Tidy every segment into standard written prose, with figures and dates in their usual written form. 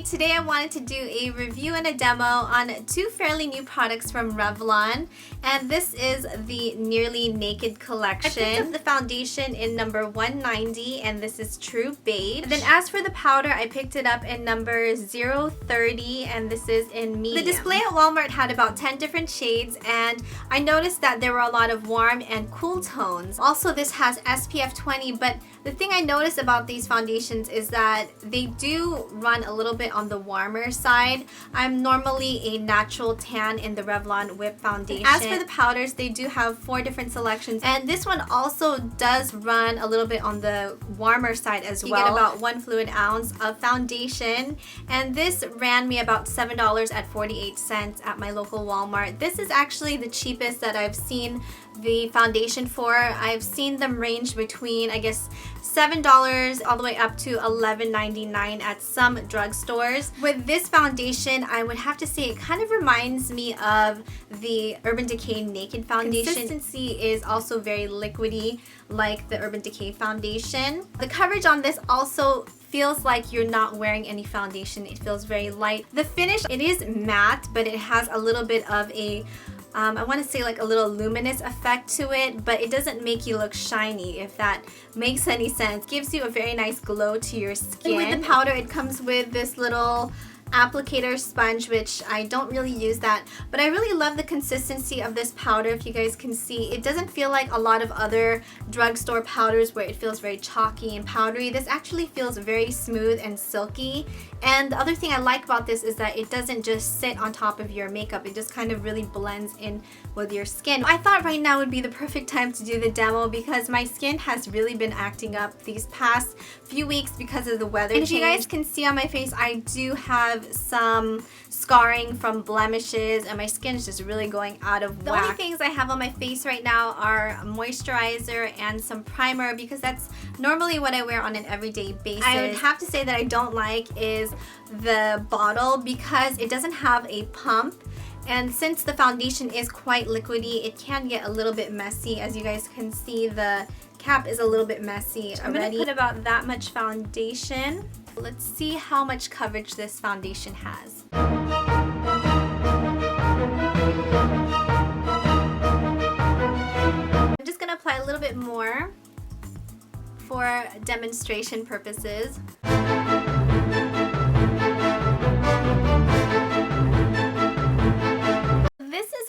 everybody! Today I wanted to do a review and a demo on two fairly new products from Revlon, and this is the Nearly Naked collection. I picked up the foundation in number 190, and this is True Beige. And then as for the powder, I picked it up in number 030, and this is in medium. The display at Walmart had about 10 different shades, and I noticed that there were a lot of warm and cool tones. Also, this has SPF 20, but the thing I noticed about these foundations is that they do run a little bit on the warmer side. I'm normally a natural tan in the Revlon Whip foundation. As for the powders, they do have 4 different selections, and this one also does run a little bit on the warmer side as well. You get about 1 fluid ounce of foundation, and this ran me about $7.48 at my local Walmart. This is actually the cheapest that I've seen the foundation for. I've seen them range between, I guess, $7 all the way up to $11.99 at some drugstores. With this foundation, I would have to say it kind of reminds me of the Urban Decay Naked foundation. Consistency is also very liquidy like the Urban Decay foundation. The coverage on this also feels like you're not wearing any foundation. It feels very light. The finish, it is matte, but it has a little bit of a I want to say like a little luminous effect to it, but it doesn't make you look shiny, if that makes any sense. Gives you a very nice glow to your skin. And with the powder, it comes with this little applicator sponge, which I don't really use that, but I really love the consistency of this powder. If you guys can see, it doesn't feel like a lot of other drugstore powders where it feels very chalky and powdery. This actually feels very smooth and silky, and the other thing I like about this is that it doesn't just sit on top of your makeup. It just kind of really blends in with your skin. I thought right now would be the perfect time to do the demo because my skin has really been acting up these past few weeks because of the weather change. And if you guys can see on my face, I do have some scarring from blemishes, and my skin is just really going out of whack. The only things I have on my face right now are moisturizer and some primer because that's normally what I wear on an everyday basis. I would have to say that I don't like is the bottle because it doesn't have a pump. And since the foundation is quite liquidy, it can get a little bit messy. As you guys can see, the cap is a little bit messy already. I'm going to put about that much foundation. Let's see how much coverage this foundation has. I'm just going to apply a little bit more for demonstration purposes.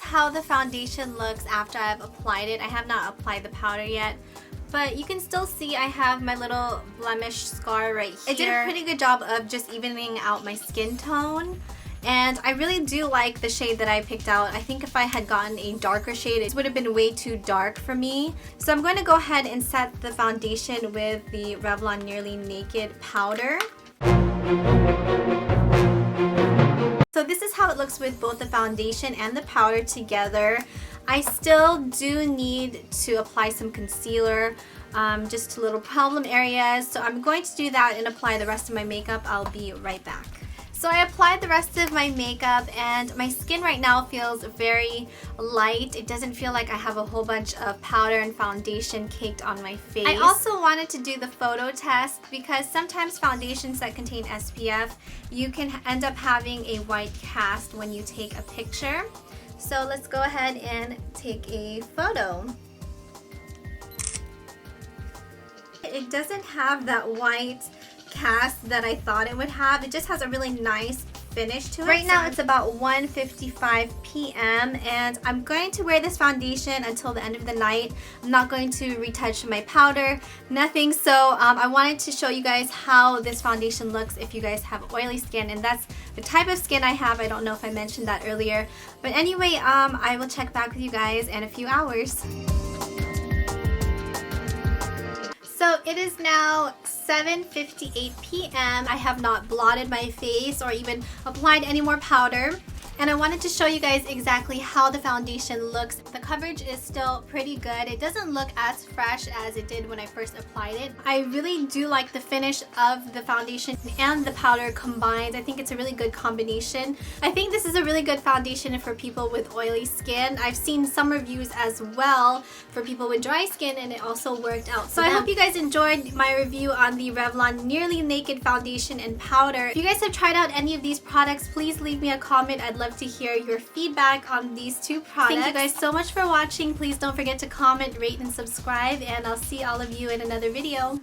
How the foundation looks after I've applied it. I have not applied the powder yet, but you can still see I have my little blemish scar right here. It did a pretty good job of just evening out my skin tone, and I really do like the shade that I picked out. I think if I had gotten a darker shade, it would have been way too dark for me. So I'm going to go ahead and set the foundation with the Revlon Nearly Naked powder. So this is how it looks with both the foundation and the powder together. I still do need to apply some concealer just to little problem areas. So I'm going to do that and apply the rest of my makeup. I'll be right back. So I applied the rest of my makeup, and my skin right now feels very light. It doesn't feel like I have a whole bunch of powder and foundation caked on my face. I also wanted to do the photo test because sometimes foundations that contain SPF, you can end up having a white cast when you take a picture. So let's go ahead and take a photo. It doesn't have that white cast that I thought it would have. It just has a really nice finish to it. Right now it's about 1:55 p.m. and I'm going to wear this foundation until the end of the night. I'm not going to retouch my powder, nothing. So I wanted to show you guys how this foundation looks if you guys have oily skin, and that's the type of skin I have. I don't know if I mentioned that earlier, but anyway, I will check back with you guys in a few hours. So it is now 7:58 p.m. I have not blotted my face or even applied any more powder. And I wanted to show you guys exactly how the foundation looks. The coverage is still pretty good. It doesn't look as fresh as it did when I first applied it. I really do like the finish of the foundation and the powder combined. I think it's a really good combination. I think this is a really good foundation for people with oily skin. I've seen some reviews as well for people with dry skin, and it also worked out. So I hope you guys enjoyed my review on the Revlon Nearly Naked Foundation and Powder. If you guys have tried out any of these products, please leave me a comment. I'd love to hear your feedback on these two products. Thank you guys so much for watching. Please don't forget to comment, rate, and subscribe, and I'll see all of you in another video.